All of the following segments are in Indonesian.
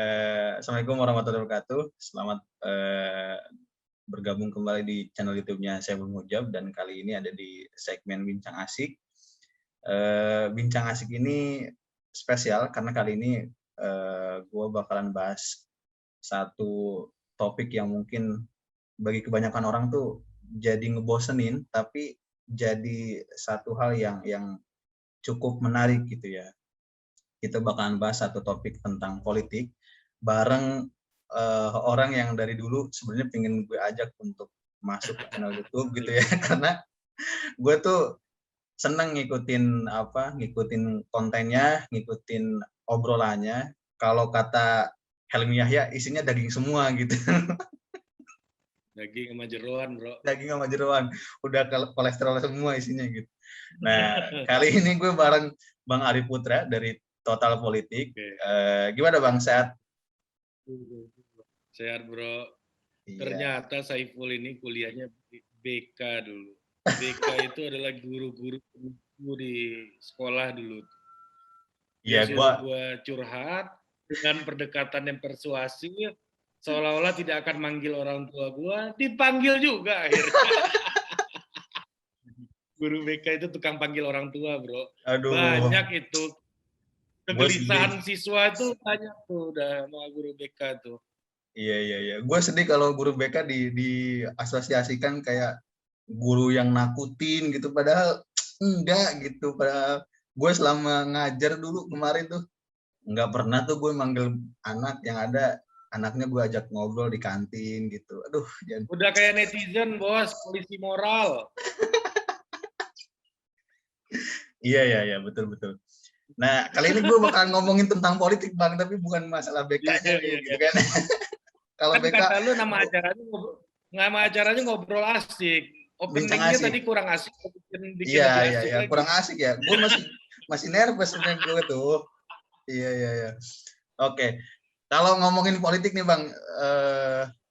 Assalamualaikum warahmatullahi wabarakatuh. Selamat bergabung kembali di channel YouTube-nya saya Bung Hujab, dan kali ini ada di segmen Bincang Asik. Bincang Asik ini spesial karena kali ini gue bakalan bahas satu topik yang mungkin bagi kebanyakan orang tuh jadi ngebosenin, tapi jadi satu hal yang cukup menarik gitu ya. Kita bakalan bahas satu topik tentang politik bareng orang yang dari dulu sebenarnya pengen gue ajak untuk masuk ke channel YouTube gitu ya, karena gue tuh seneng ngikutin kontennya, ngikutin obrolannya. Kalau kata Helmi Yahya, isinya daging semua gitu. Daging sama jeroan, bro. Daging sama jeroan, udah kolesterol semua isinya gitu. Nah, kali ini gue bareng Bang Ari Putra dari Total Politik. Gimana Bang, sehat? Sehat, bro. Iya. Ternyata Saiful ini kuliahnya BK dulu. BK itu adalah guru-guru di sekolah dulu. Dia suruh gue curhat dengan pendekatan yang persuasif, seolah-olah tidak akan manggil orang tua gue, dipanggil juga akhirnya. Guru BK itu tukang panggil orang tua, bro. Aduh. Banyak itu. Kegelisahan siswa itu banyak tuh udah sama guru BK tuh. Iya. Gue sedih kalau guru BK diasosiasikan kayak guru yang nakutin gitu, padahal enggak gitu. Padahal gue selama ngajar dulu kemarin tuh nggak pernah tuh gue manggil anak yang ada anaknya gue ajak ngobrol di kantin gitu. Aduh, udah kayak netizen, bos, polisi moral. Iya, betul. Nah, kali ini gue bakal ngomongin tentang politik, Bang, tapi bukan masalah BK-nya gitu kan. Kalau kan BK, kata lu nama acaranya ngobrol asik. Openingnya tadi kurang asik, bikin lebih asik lagi. Kurang asik ya. Gue masih nervous sebenarnya gue tuh. Iya. Oke. Kalau ngomongin politik nih, Bang,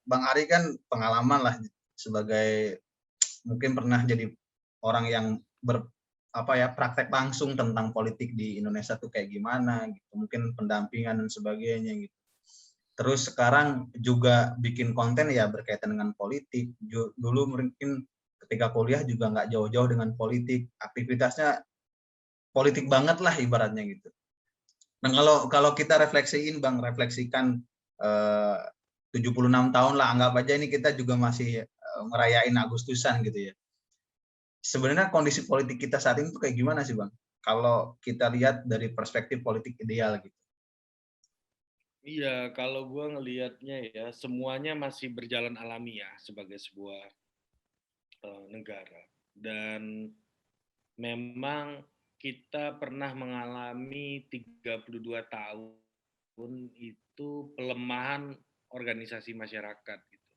Bang Ari kan pengalaman lah sebagai mungkin pernah jadi orang yang praktek langsung tentang politik di Indonesia tuh kayak gimana gitu, mungkin pendampingan dan sebagainya gitu. Terus sekarang juga bikin konten ya berkaitan dengan politik. Dulu mungkin ketika kuliah juga nggak jauh-jauh dengan politik, aktivitasnya politik banget lah ibaratnya gitu. Nah, kalau kita refleksikan 76 tahun lah, anggap aja ini kita juga masih ngerayain Agustusan gitu ya. Sebenarnya kondisi politik kita saat ini tuh kayak gimana sih, Bang? Kalau kita lihat dari perspektif politik ideal gitu. Iya, kalau gue ngelihatnya ya, semuanya masih berjalan alamiah sebagai sebuah negara. Dan memang kita pernah mengalami 32 tahun itu pelemahan organisasi masyarakat gitu.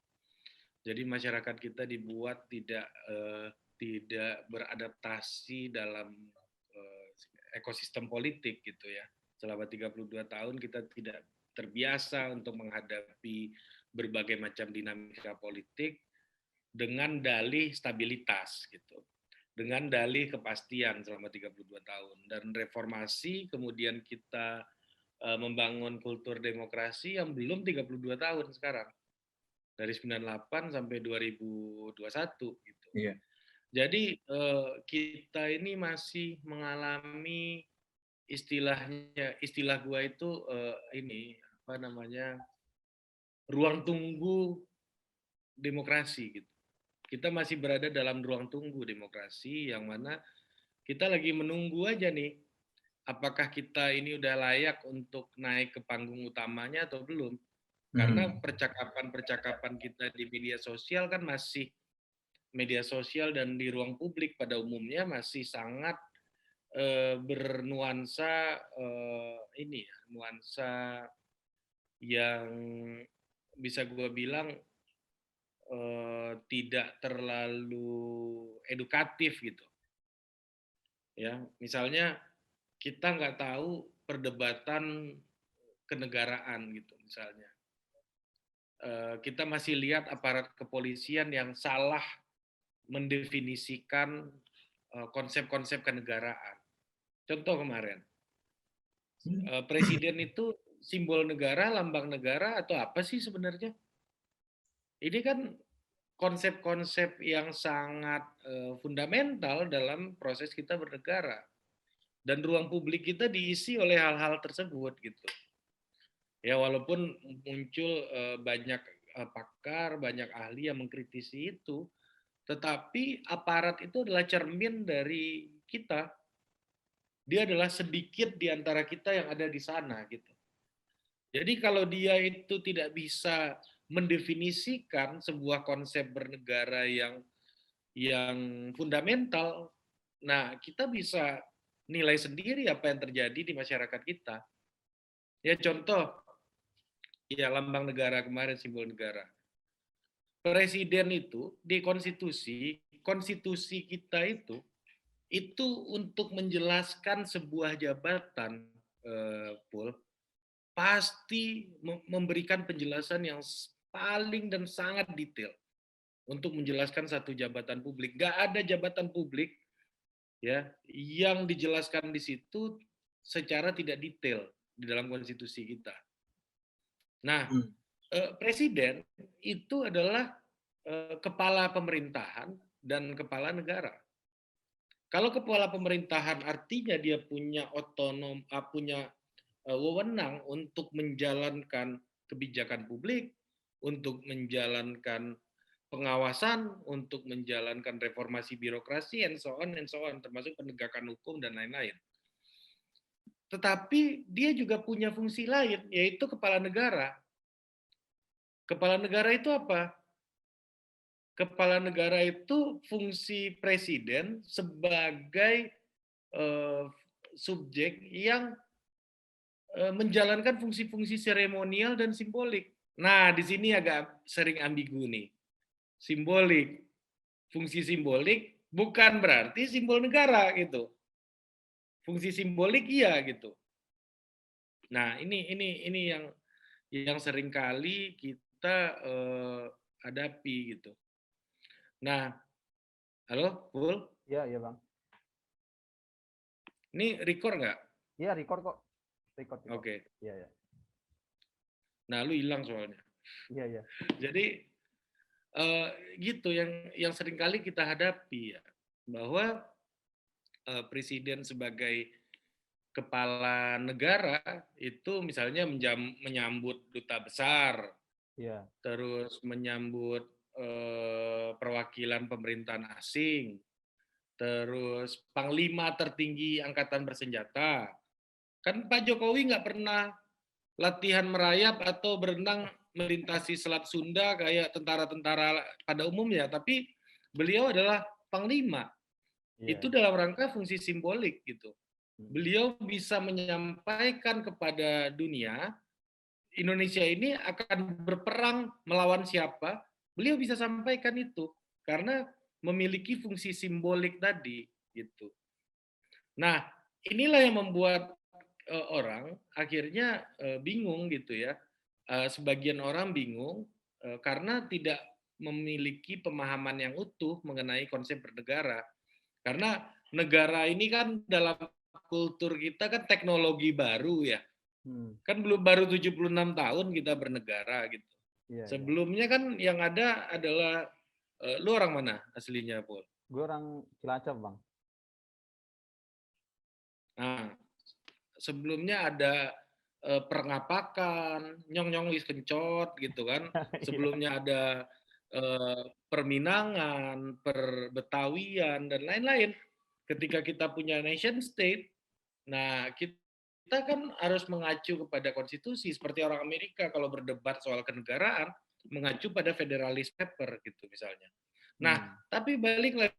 Jadi masyarakat kita dibuat tidak beradaptasi dalam ekosistem politik gitu ya. Selama 32 tahun kita tidak terbiasa untuk menghadapi berbagai macam dinamika politik dengan dalih stabilitas gitu. Dengan dalih kepastian selama 32 tahun. Dan reformasi kemudian kita membangun kultur demokrasi yang belum 32 tahun sekarang. Dari 98 sampai 2021 gitu. Iya. Jadi kita ini masih mengalami istilah gua itu ruang tunggu demokrasi gitu. Kita masih berada dalam ruang tunggu demokrasi yang mana kita lagi menunggu aja nih apakah kita ini udah layak untuk naik ke panggung utamanya atau belum. Karena percakapan-percakapan kita di media sosial kan masih media sosial dan di ruang publik pada umumnya masih sangat bernuansa nuansa yang bisa gue bilang tidak terlalu edukatif gitu. Ya, misalnya kita nggak tahu perdebatan kenegaraan gitu misalnya. Kita masih lihat aparat kepolisian yang salah mendefinisikan konsep-konsep kenegaraan. Contoh kemarin, presiden itu simbol negara, lambang negara, atau apa sih sebenarnya? Ini kan konsep-konsep yang sangat fundamental dalam proses kita bernegara. Dan ruang publik kita diisi oleh hal-hal tersebut gitu. Ya walaupun muncul banyak pakar, banyak ahli yang mengkritisi itu, tetapi aparat itu adalah cermin dari kita. Dia adalah sedikit di antara kita yang ada di sana gitu. Jadi kalau dia itu tidak bisa mendefinisikan sebuah konsep bernegara yang fundamental, nah kita bisa nilai sendiri apa yang terjadi di masyarakat kita. Ya contoh, ya lambang negara kemarin, simbol negara. Presiden itu di konstitusi kita itu untuk menjelaskan sebuah jabatan, Pul, pasti memberikan penjelasan yang paling dan sangat detail untuk menjelaskan satu jabatan publik. Gak ada jabatan publik ya yang dijelaskan di situ secara tidak detail di dalam konstitusi kita. Nah, presiden itu adalah kepala pemerintahan dan kepala negara. Kalau kepala pemerintahan artinya dia punya punya wewenang untuk menjalankan kebijakan publik, untuk menjalankan pengawasan, untuk menjalankan reformasi birokrasi, and so on, termasuk penegakan hukum dan lain-lain. Tetapi dia juga punya fungsi lain, yaitu kepala negara. Kepala negara itu apa? Kepala negara itu fungsi presiden sebagai subjek yang menjalankan fungsi-fungsi seremonial dan simbolik. Nah, di sini agak sering ambigu nih. Simbolik, fungsi simbolik bukan berarti simbol negara gitu. Fungsi simbolik iya gitu. Nah, ini yang seringkali kita hadapi gitu. Nah, halo, Pul? Iya, iya Bang. Ini record nggak? Iya, record kok. Record. Oke. Iya, iya. Nah, lu hilang soalnya. Iya, iya. Jadi gitu yang seringkali kita hadapi ya, bahwa presiden sebagai kepala negara itu misalnya menyambut duta besar, Iya. terus menyambut perwakilan pemerintahan asing, terus panglima tertinggi angkatan bersenjata. Kan Pak Jokowi nggak pernah latihan merayap atau berenang melintasi Selat Sunda kayak tentara-tentara pada umumnya, tapi beliau adalah panglima. Iya. Itu dalam rangka fungsi simbolik gitu. Beliau bisa menyampaikan kepada dunia, Indonesia ini akan berperang melawan siapa, beliau bisa sampaikan itu karena memiliki fungsi simbolik tadi gitu. Nah, inilah yang membuat orang akhirnya bingung gitu ya. Sebagian orang bingung karena tidak memiliki pemahaman yang utuh mengenai konsep bernegara. Karena negara ini kan dalam kultur kita kan teknologi baru ya. Kan baru 76 tahun kita bernegara gitu. Iya, Sebelumnya kan yang ada adalah lu orang mana aslinya, Paul? Gue orang Cilacap, Bang. Nah, sebelumnya ada perengapakan, nyong-nyong wis kencot gitu kan. Sebelumnya ada perminangan, perbetawian dan lain-lain. Ketika kita punya nation state, nah kita kan harus mengacu kepada konstitusi seperti orang Amerika kalau berdebat soal kenegaraan mengacu pada Federalist Paper gitu misalnya. Nah, tapi balik lagi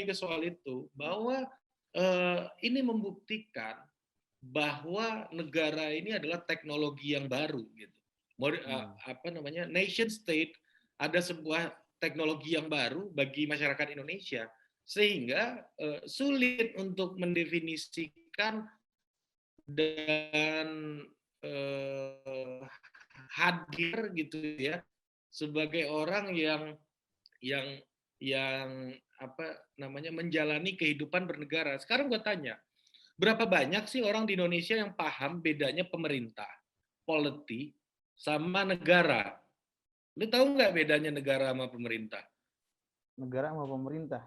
ke soal itu bahwa ini membuktikan bahwa negara ini adalah teknologi yang baru gitu. Apa namanya? Nation state ada sebuah teknologi yang baru bagi masyarakat Indonesia sehingga sulit untuk mendefinisikan dan hadir gitu ya sebagai orang yang apa namanya menjalani kehidupan bernegara. Sekarang gue tanya, Berapa banyak sih orang di Indonesia yang paham bedanya pemerintah, politi, sama negara? Lu tahu nggak bedanya negara sama pemerintah? Negara sama pemerintah.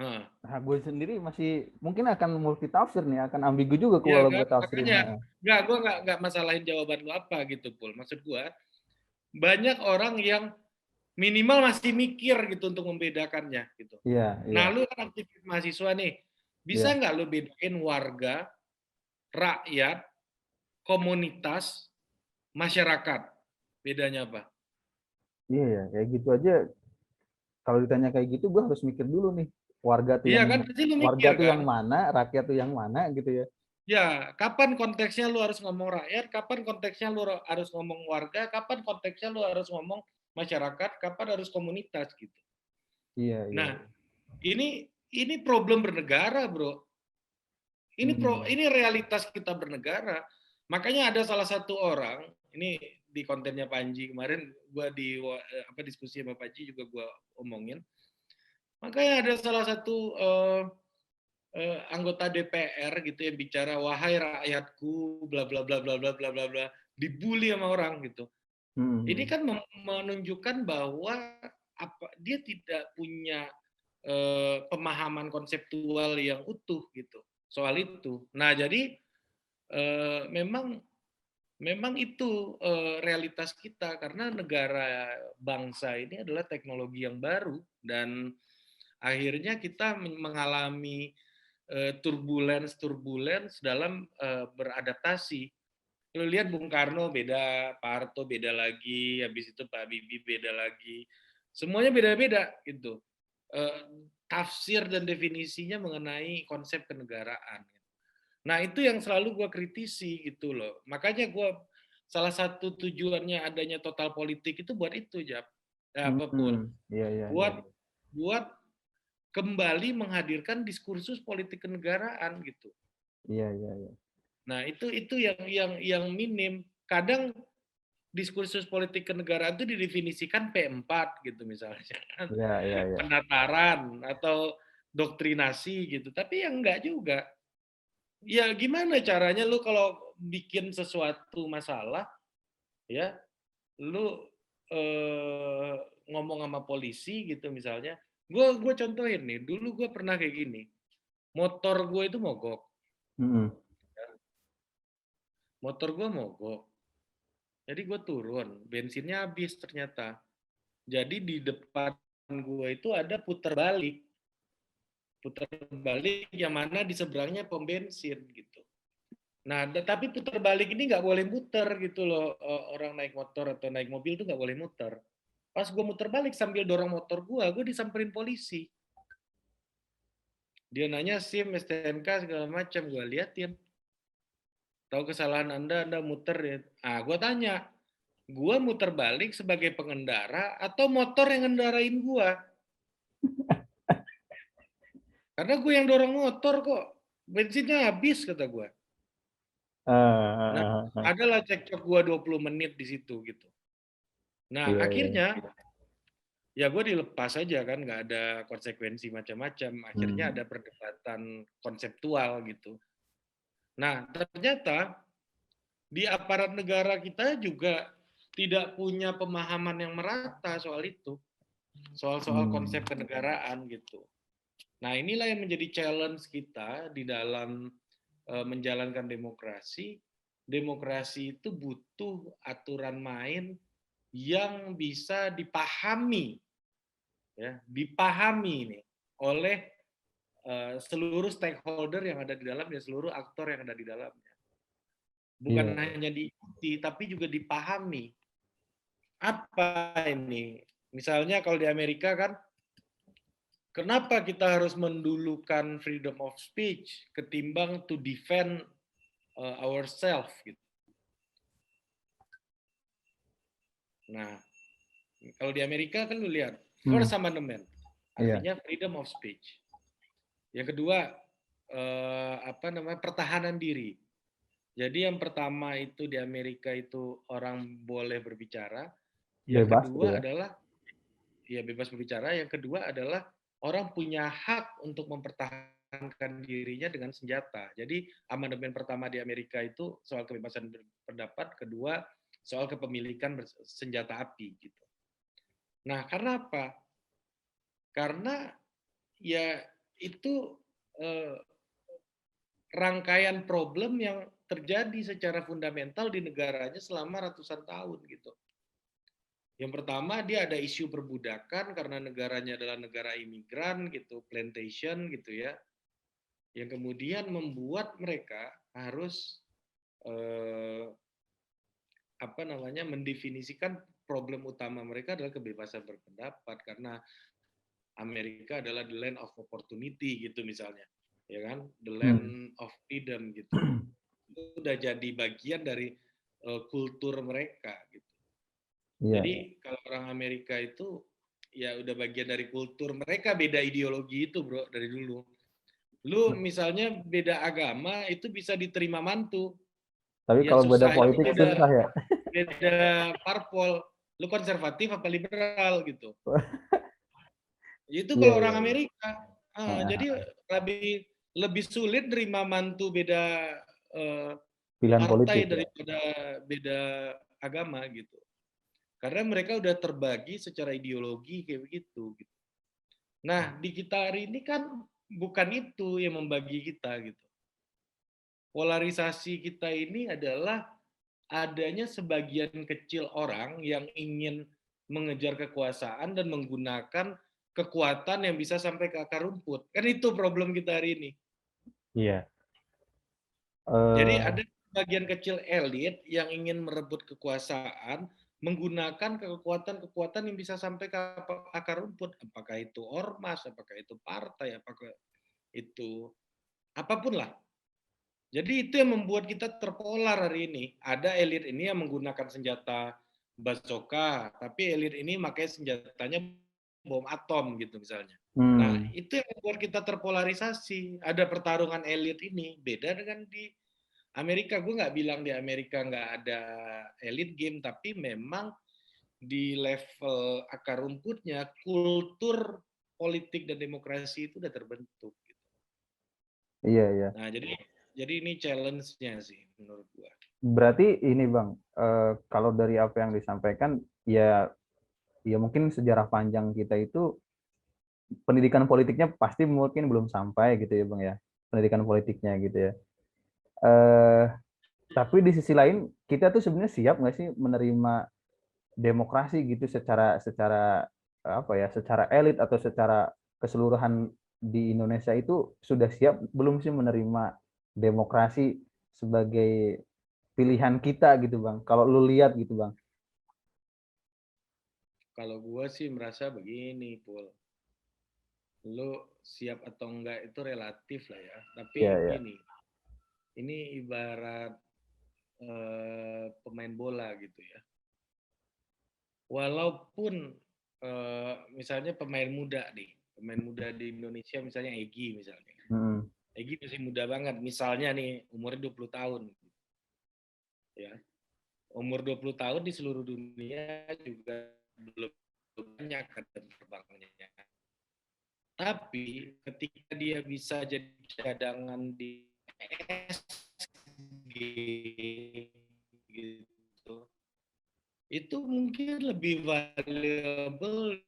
Nah, Nah, gue sendiri masih mungkin akan multi tafsir nih, akan ambigu juga ya kalau kan? gue tafsirin. Makanya gue nggak masalahin jawaban lu apa gitu, Pul. Maksud gue banyak orang yang minimal masih mikir gitu untuk membedakannya gitu. Iya, iya, Nah, lu kan aktivis mahasiswa nih, bisa iya. nggak lu bedain warga, rakyat, komunitas, masyarakat? Bedanya apa? Iya ya, kayak gitu aja. Kalau ditanya kayak gitu, gue harus mikir dulu nih. Iya kan, pasti lu Warga mikir tuh kan? yang mana, rakyat tuh yang mana gitu ya. Ya, kapan konteksnya lu harus ngomong rakyat, kapan konteksnya lu harus ngomong warga, kapan konteksnya lu harus ngomong masyarakat, kapan harus komunitas gitu. Iya, iya. Nah, ini problem bernegara, Bro. Ini realitas kita bernegara. Makanya ada salah satu orang, ini di kontennya Panji kemarin gua diskusi sama Panji juga gua omongin. Makanya ada salah satu anggota DPR gitu yang bicara wahai rakyatku bla bla bla bla bla bla bla bla, dibully sama orang gitu. Ini kan menunjukkan bahwa dia tidak punya pemahaman konseptual yang utuh gitu soal itu. Nah, jadi memang itu realitas kita karena negara bangsa ini adalah teknologi yang baru dan akhirnya kita mengalami turbulence dalam beradaptasi. Lu lihat Bung Karno beda, Pak Harto beda lagi, habis itu Pak Habibie beda lagi. Semuanya beda-beda gitu. Tafsir dan definisinya mengenai konsep kenegaraan. Nah, itu yang selalu gue kritisi gitu loh. Makanya gue salah satu tujuannya adanya total politik itu buat itu, Jap. Ya, apa Pul? Iya, iya, iya. Buat kembali menghadirkan diskursus politik kenegaraan gitu. Iya, iya, iya. Nah, itu yang minim. Kadang diskursus politik kenegaraan itu didefinisikan P4 gitu misalnya. Iya, iya, iya. Penataran atau doktrinasi gitu. Tapi yang enggak juga. Ya gimana caranya lu kalau bikin sesuatu masalah ya, lu eh, ngomong sama polisi gitu misalnya. Gue contohin nih, dulu gue pernah kayak gini. Motor gue itu mogok. Motor gue mogok. Jadi gue turun, bensinnya habis ternyata. Jadi di depan gue itu ada putar balik. Putar balik yang mana di seberangnya pom bensin gitu. Nah, tapi putar balik ini nggak boleh muter gitu loh. Orang naik motor atau naik mobil itu nggak boleh muter. Pas gue muter balik sambil dorong motor gue disamperin polisi. Dia nanya SIM, STNK segala macam, gue liatin. Tahu kesalahan Anda muter ya. Ah, gue tanya, gue muter balik sebagai pengendara atau motor yang ngendarain gue? Karena gue yang dorong motor kok. Bensinnya habis, kata gue. Nah, adalah cekcok gue 20 menit di situ gitu. Nah, Iya, iya. akhirnya ya gue dilepas aja kan, nggak ada konsekuensi macam-macam. Akhirnya ada perdebatan konseptual gitu. Nah, ternyata di aparat negara kita juga tidak punya pemahaman yang merata soal itu. Soal konsep kenegaraan gitu. Nah, inilah yang menjadi challenge kita di dalam menjalankan demokrasi. Demokrasi itu butuh aturan main yang bisa dipahami, ya, dipahami nih oleh seluruh stakeholder yang ada di dalamnya, seluruh aktor yang ada di dalamnya. Bukan hanya diikuti, tapi juga dipahami. Apa ini? Misalnya kalau di Amerika kan, kenapa kita harus mendulukan freedom of speech ketimbang to defend ourselves gitu. Nah, kalau di Amerika kan lu lihat First Amendment, artinya freedom of speech. Yang kedua pertahanan diri. Jadi yang pertama itu di Amerika itu orang boleh berbicara. Yang kedua adalah ya bebas berbicara. Yang kedua adalah orang punya hak untuk mempertahankan dirinya dengan senjata. Jadi amandemen pertama di Amerika itu soal kebebasan berpendapat, kedua soal kepemilikan senjata api gitu. Nah, karena apa? Karena ya itu eh, rangkaian problem yang terjadi secara fundamental di negaranya selama ratusan tahun gitu. Yang pertama dia ada isu perbudakan karena negaranya adalah negara imigran gitu, plantation gitu ya. Yang kemudian membuat mereka harus eh, mendefinisikan problem utama mereka adalah kebebasan berpendapat karena Amerika adalah the land of opportunity gitu misalnya, ya kan, the land of freedom gitu. Itu udah jadi bagian dari kultur mereka gitu. Iya. Jadi kalau orang Amerika itu ya udah bagian dari kultur mereka, beda ideologi itu bro dari dulu. Lu misalnya beda agama itu bisa diterima mantu. Tapi Ya kalau beda susah itu politik susah ya. beda parpol. Lu konservatif apa liberal gitu. Itu Iya, kalau iya, orang iya. Amerika. Jadi lebih sulit nerima mantu beda Pilihan partai politik ya. daripada beda agama gitu. Karena mereka udah terbagi secara ideologi kayak begitu. Gitu. Nah di kita hari ini kan bukan itu yang membagi kita gitu. Polarisasi kita ini adalah adanya sebagian kecil orang yang ingin mengejar kekuasaan dan menggunakan kekuatan yang bisa sampai ke akar rumput. Kan itu problem kita hari ini. Iya. Jadi Eh, ada sebagian kecil elit yang ingin merebut kekuasaan menggunakan kekuatan-kekuatan yang bisa sampai ke akar rumput. Apakah itu ormas, apakah itu partai, apakah itu apapun lah. Jadi itu yang membuat kita terpolar hari ini. Ada elit ini yang menggunakan senjata bazooka, tapi elit ini makanya senjatanya bom atom gitu misalnya. Nah, hmm, itu yang membuat kita terpolarisasi. Ada pertarungan elit ini, beda dengan di Amerika. Gue nggak bilang di Amerika nggak ada elit game, tapi memang di level akar rumputnya, kultur politik dan demokrasi itu udah terbentuk. Gitu. iya, iya. Nah, jadi ini challenge-nya sih menurut gua. Berarti ini Bang, kalau dari apa yang disampaikan, ya, ya mungkin sejarah panjang kita itu pendidikan politiknya pasti mungkin belum sampai gitu ya Bang ya, pendidikan politiknya gitu ya. Eh, tapi di sisi lain kita tuh sebenarnya siap nggak sih menerima demokrasi gitu secara secara apa ya, secara elit atau secara keseluruhan di Indonesia itu sudah siap belum sih menerima demokrasi sebagai pilihan kita gitu Bang? Kalau lu lihat gitu Bang. Kalau gua sih merasa begini, Pul. Lu siap atau enggak itu relatif lah ya. Tapi Ya, ya. gini, ini ibarat pemain bola gitu ya. Walaupun misalnya pemain muda di Indonesia misalnya Egy misalnya. Hmm. Egy masih muda banget, misalnya nih umurnya 20 tahun. Ya. Umur 20 tahun di seluruh dunia juga belum banyak terbangnya. Tapi ketika dia bisa jadi cadangan di PSG gitu, itu mungkin lebih valuable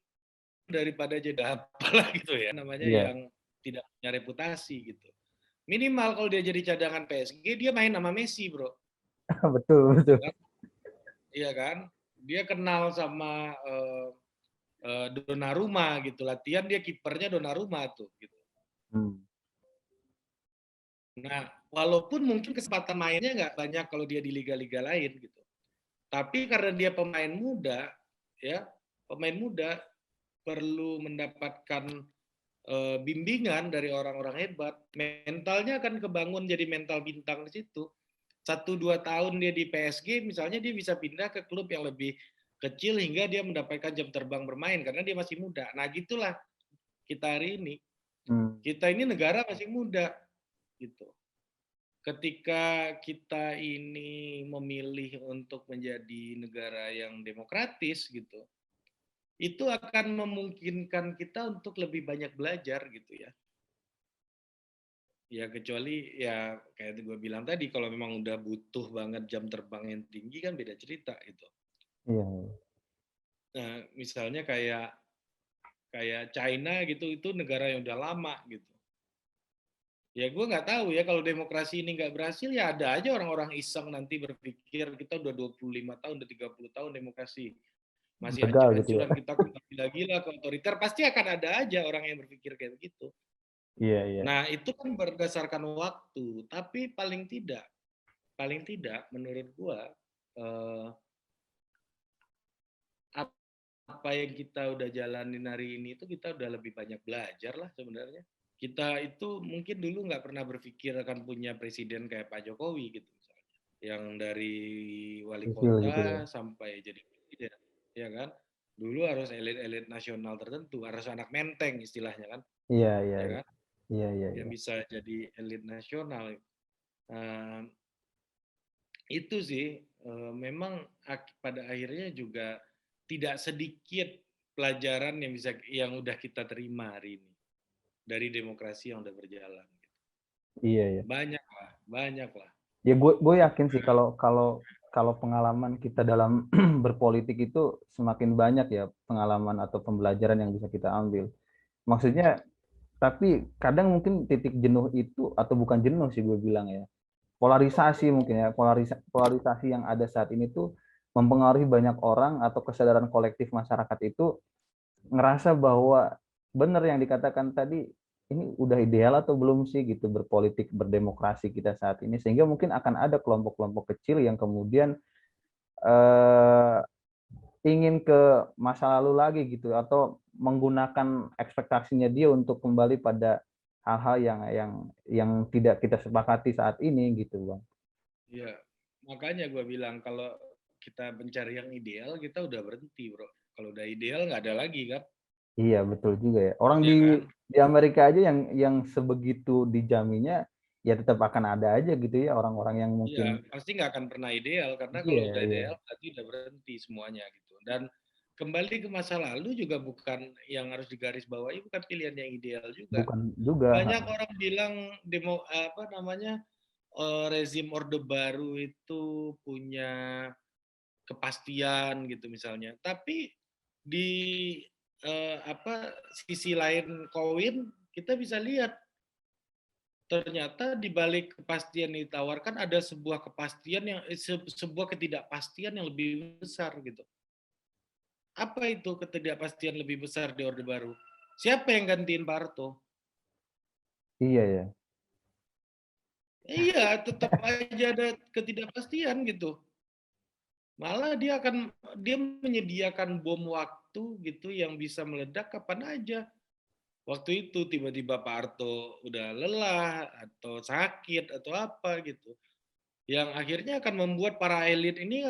daripada jadi apalah gitu ya namanya Iya. yang tidak punya reputasi gitu. Minimal kalau dia jadi cadangan PSG dia main sama Messi bro, Betul, betul. iya kan? Dia kenal sama Donnarumma gitu, latihan dia kipernya Donnarumma tuh gitu. Hmm. Nah, walaupun mungkin kesempatan mainnya nggak banyak kalau dia di liga-liga lain gitu. Tapi karena dia pemain muda, ya pemain muda perlu mendapatkan bimbingan dari orang-orang hebat. Mentalnya akan kebangun jadi mental bintang di situ. 1-2 tahun dia di PSG, misalnya dia bisa pindah ke klub yang lebih kecil hingga dia mendapatkan jam terbang bermain karena dia masih muda. Nah, gitulah kita hari ini. Hmm. Kita ini negara masih muda gitu. Ketika kita ini memilih untuk menjadi negara yang demokratis gitu, itu akan memungkinkan kita untuk lebih banyak belajar gitu ya. Ya kecuali ya kayak gue bilang tadi, kalau memang udah butuh banget jam terbang yang tinggi kan beda cerita gitu. Iya. Nah, misalnya kayak China gitu, itu negara yang udah lama gitu. Ya gue nggak tahu ya, kalau demokrasi ini nggak berhasil ya ada aja orang-orang iseng nanti berpikir kita udah 25 tahun, udah 30 tahun demokrasi. Masih Gagal gitu ya. hancur-hancuran, kita gila-gila ke otoriter, pasti akan ada aja orang yang berpikir kayak begitu. Iya, iya. Nah, itu kan berdasarkan waktu, tapi paling tidak menurut gua apa yang kita udah jalanin hari ini itu kita udah lebih banyak belajar lah sebenarnya. Kita itu mungkin dulu nggak pernah berpikir akan punya presiden kayak Pak Jokowi gitu misalnya, yang dari wali Kecil gitu ya. kota sampai jadi presiden, ya kan? Dulu harus elit-elit nasional tertentu, harus anak menteng istilahnya kan, Iya, iya, ya iya. kan? Iya, iya, Yang iya. bisa jadi elit nasional. Uh, itu sih memang pada akhirnya juga tidak sedikit pelajaran yang udah kita terima hari ini dari demokrasi yang udah berjalan. Iya, iya. Banyak lah. Ya gue yakin sih kalau pengalaman kita dalam berpolitik itu semakin banyak ya pengalaman atau pembelajaran yang bisa kita ambil. Maksudnya, tapi kadang mungkin titik jenuh itu, atau bukan jenuh sih gue bilang ya, polarisasi mungkin ya, polarisasi yang ada saat ini tuh mempengaruhi banyak orang, atau kesadaran kolektif masyarakat itu ngerasa bahwa benar yang dikatakan tadi, ini udah ideal atau belum sih gitu berpolitik, berdemokrasi kita saat ini, sehingga mungkin akan ada kelompok-kelompok kecil yang kemudian eh, ingin ke masa lalu lagi gitu, atau menggunakan ekspektasinya dia untuk kembali pada hal-hal yang tidak kita sepakati saat ini gitu, Bang. Iya, makanya gue bilang kalau kita mencari yang ideal, kita udah berhenti, bro. Kalau udah ideal nggak ada lagi kan? Iya, betul juga ya. Orang Iya kan? di Amerika aja yang sebegitu dijaminnya, ya tetap akan ada aja gitu ya orang-orang yang Iya, mungkin. pasti nggak akan pernah ideal karena Iya, kalau udah iya. ideal berarti udah berhenti semuanya gitu. Dan kembali ke masa lalu juga bukan yang harus digarisbawahi, bukan pilihan yang ideal juga. Bukan juga. Banyak orang bilang rezim Orde Baru itu punya kepastian gitu misalnya. Tapi di sisi lain koin kita bisa lihat ternyata di balik kepastian yang ditawarkan ada sebuah kepastian sebuah ketidakpastian yang lebih besar gitu. Apa itu ketidakpastian lebih besar di Orde Baru? Siapa yang gantiin Pak Harto? Iya ya. Iya, tetap aja ada ketidakpastian gitu. Malah dia menyediakan bom waktu gitu yang bisa meledak kapan aja. Waktu itu tiba-tiba Pak Harto udah lelah atau sakit atau apa gitu. Yang akhirnya akan membuat para elit ini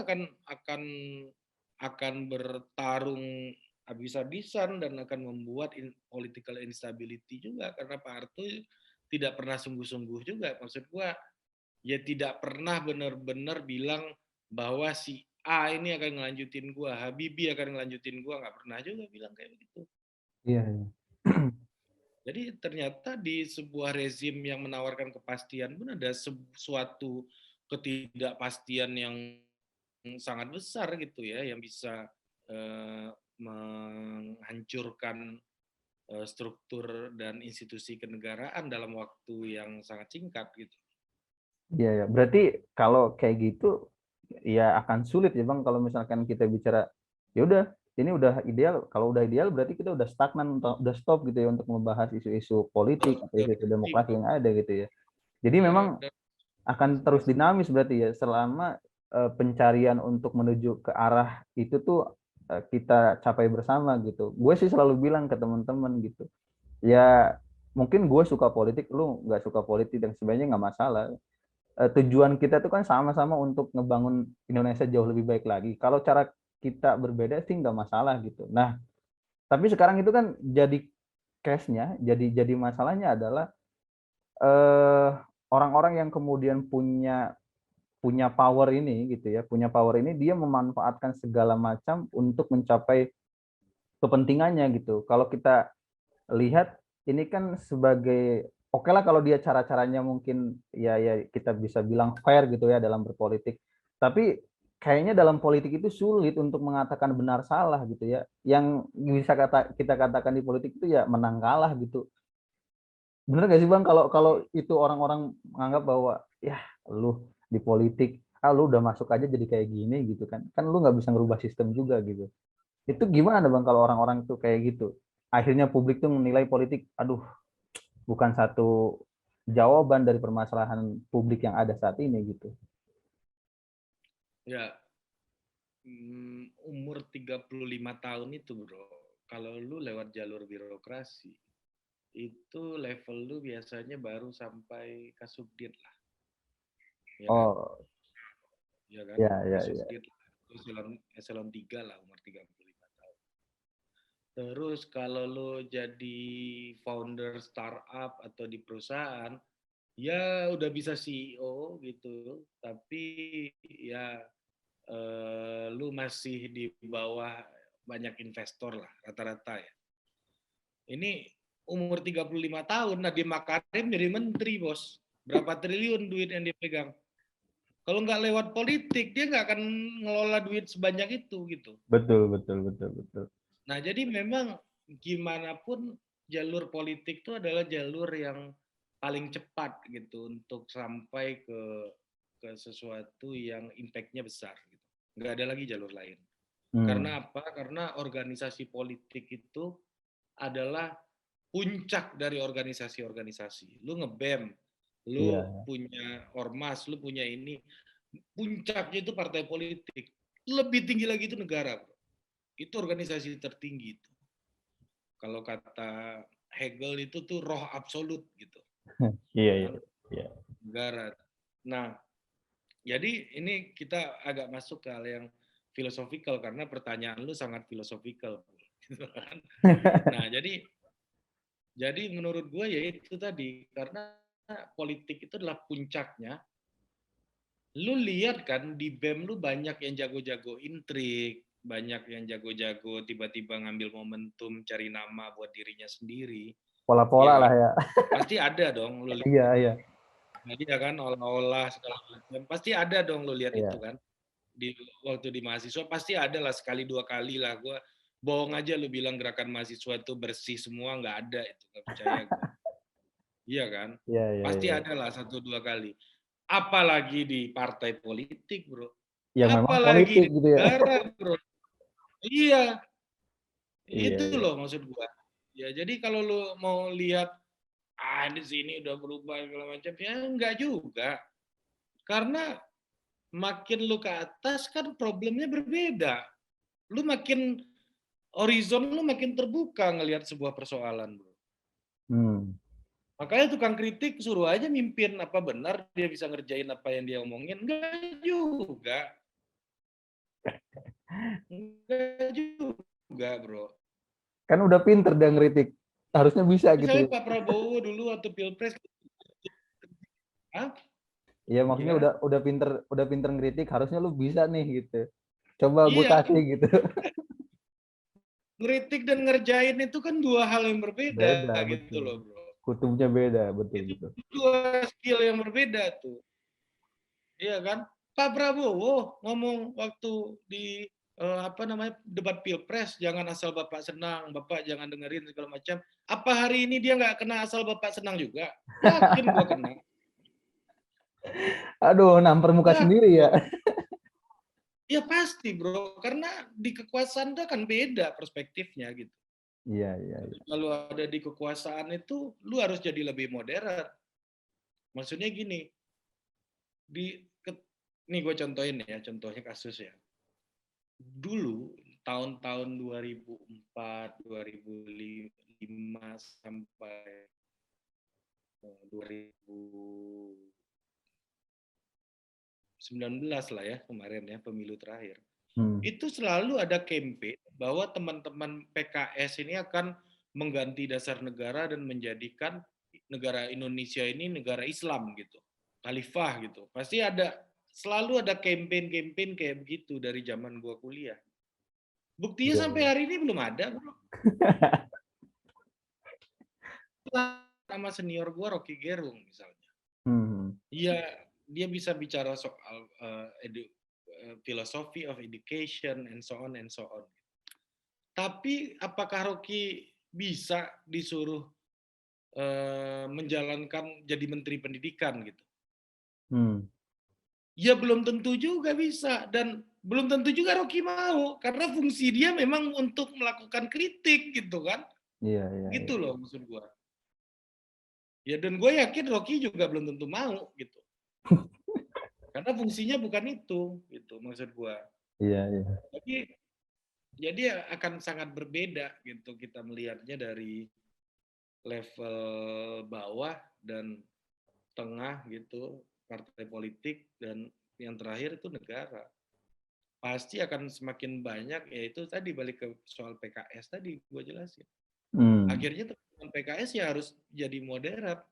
akan bertarung habis-habisan dan akan membuat political instability juga karena Pak Harto tidak pernah sungguh-sungguh juga. Maksud gua ya tidak pernah benar-benar bilang bahwa si A ini akan ngelanjutin gua, Habibie akan ngelanjutin gua, nggak pernah juga bilang kayak begitu. Iya, iya. Jadi ternyata di sebuah rezim yang menawarkan kepastian pun ada suatu ketidakpastian yang sangat besar gitu ya, yang bisa menghancurkan struktur dan institusi kenegaraan dalam waktu yang sangat singkat gitu. Iya ya. Berarti kalau kayak gitu ya akan sulit ya Bang, kalau misalkan kita bicara ya udah ini udah ideal. Kalau udah ideal berarti kita udah stagnan, udah stop gitu ya untuk membahas isu-isu politik atau isu-isu demokrasi yang ada gitu ya. Jadi memang Ya, akan terus dinamis berarti ya selama pencarian untuk menuju ke arah itu tuh kita capai bersama gitu. Gue sih selalu bilang ke teman-teman gitu. Ya mungkin gue suka politik, lu nggak suka politik dan sebenarnya nggak masalah. Tujuan kita tuh kan sama-sama untuk ngebangun Indonesia jauh lebih baik lagi. Kalau cara kita berbeda sih nggak masalah gitu. Nah, tapi sekarang itu kan jadi case-nya, jadi masalahnya adalah orang-orang yang kemudian punya power ini gitu ya, punya power ini dia memanfaatkan segala macam untuk mencapai kepentingannya gitu. Kalau kita lihat ini kan sebagai oke lah kalau dia cara-caranya mungkin ya kita bisa bilang fair gitu ya dalam berpolitik. Tapi kayaknya dalam politik itu sulit untuk mengatakan benar salah gitu ya. Yang bisa kita katakan di politik itu ya menang kalah gitu. Bener gak sih Bang kalau kalau itu orang-orang menganggap bahwa ya lu di politik lu udah masuk aja jadi kayak gini gitu kan. Kan lu nggak bisa ngerubah sistem juga gitu. Itu gimana Bang kalau orang-orang tuh kayak gitu? Akhirnya publik tuh menilai politik, aduh, bukan satu jawaban dari permasalahan publik yang ada saat ini gitu. Ya, umur 35 tahun itu bro, kalau lu lewat jalur birokrasi, itu level lu biasanya baru sampai Kasubdit lah. Ya kan? Oh, Ya kan? ya, ya, ya. Kasubdit eselon 3 lah umur 35 tahun. Terus kalau lu jadi founder startup atau di perusahaan, ya udah bisa CEO gitu, tapi ya lu masih di bawah banyak investor lah rata-rata ya. Ini umur 35 tahun Nadiem Makarim jadi menteri, Bos. Berapa triliun duit yang dipegang. Kalau nggak lewat politik, dia nggak akan ngelola duit sebanyak itu gitu. Betul, betul, betul, betul. Nah, jadi memang gimana pun jalur politik itu adalah jalur yang paling cepat gitu untuk sampai ke sesuatu yang impact-nya besar gitu. Nggak ada lagi jalur lain. Karena apa? Karena organisasi politik itu adalah puncak dari organisasi-organisasi. Lu nge-BEM, lu Iya. punya ormas, lu punya ini. Puncaknya itu partai politik. Lebih tinggi lagi itu negara, bro. Itu organisasi tertinggi itu. Kalau kata Hegel itu tuh roh absolut gitu. Iya, iya, iya. Negara. Nah, jadi ini kita agak masuk ke hal yang filosofikal karena pertanyaan lu sangat filosofikal. Nah, jadi menurut gue ya itu tadi, karena politik itu adalah puncaknya. Lu lihat kan di BEM lu banyak yang jago-jago intrik, banyak yang jago-jago tiba-tiba ngambil momentum cari nama buat dirinya sendiri. Pola-pola Iya lah kan? ya. Pasti ada dong lu lihat. Iya, iya. Jadi ya kan olah-olah segala macam. Pasti ada dong lu lihat itu Iya. kan. Di waktu di mahasiswa pasti ada lah sekali dua kali lah. Gua bohong aja lu bilang gerakan mahasiswa itu bersih semua, nggak ada itu, nggak percaya gua. Iya kan? Iya, iya, Pasti iya. ada lah satu dua kali. Apalagi di partai politik, bro. Yang memang Apalagi politik di gitu ya. negara, bro. Iya, Iya, itu iya. loh maksud gua. Ya, jadi kalau lu mau lihat di sini udah berubah segala macam, ya enggak juga. Karena makin lu ke atas kan problemnya berbeda. Lu makin horizon lu makin terbuka ngelihat sebuah persoalan, bro. Makanya tukang kritik suruh aja mimpin, apa benar dia bisa ngerjain apa yang dia omongin? Enggak juga. Enggak juga, bro. Kan udah pinter dia ngeritik. Harusnya bisa gitu Misalnya ya. Pak Prabowo dulu waktu Pilpres, Iya, maksudnya ya, udah pinter ngeritik, harusnya lu bisa nih gitu. Coba gue iya, kasih gitu. ngeritik dan ngerjain itu kan dua hal yang berbeda Beda, gitu betul. loh, bro. Kutubnya beda, betul, Itu betul. dua skill yang berbeda tuh, iya kan? Pak Prabowo ngomong waktu di apa namanya debat Pilpres, jangan asal Bapak senang, Bapak jangan dengerin segala macam. Apa hari ini dia nggak kena asal Bapak senang juga? Yakin gua kena. Aduh, nampar muka sendiri Yakin ya. gua kena. Ya pasti bro, karena di kekuasaan itu kan beda perspektifnya gitu. Iya, iya, iya. Kalau ada di kekuasaan itu, lu harus jadi lebih modern. Maksudnya gini, nih gue contohin ya, contohnya kasus ya. Dulu tahun-tahun 2004, 2005 sampai 2019 lah ya kemarin ya pemilu terakhir. Itu selalu ada campaign bahwa teman-teman PKS ini akan mengganti dasar negara dan menjadikan negara Indonesia ini negara Islam gitu, khalifah gitu. Pasti ada, selalu ada campaign-campaign kayak begitu dari zaman gua kuliah. Buktinya Iya, sampai iya. hari ini belum ada, bro. Sama senior gua Rocky Gerung misalnya. Hmm. Iya, dia bisa bicara soal philosophy of education and so on and so on. Tapi apakah Rocky bisa disuruh menjalankan jadi menteri pendidikan gitu? Hmm. Ya belum tentu juga bisa, dan belum tentu juga Rocky mau, karena fungsi dia memang untuk melakukan kritik gitu kan. Iya, iya, Gitu iya. loh maksud gua. Ya dan gue yakin Rocky juga belum tentu mau gitu. Karena fungsinya bukan itu gitu maksud gua. Iya, iya. Jadi akan sangat berbeda gitu kita melihatnya dari level bawah dan tengah gitu, partai politik, dan yang terakhir itu negara. Pasti akan semakin banyak, yaitu tadi balik ke soal PKS tadi gue jelasin. Hmm. Akhirnya teman PKS ya harus jadi moderat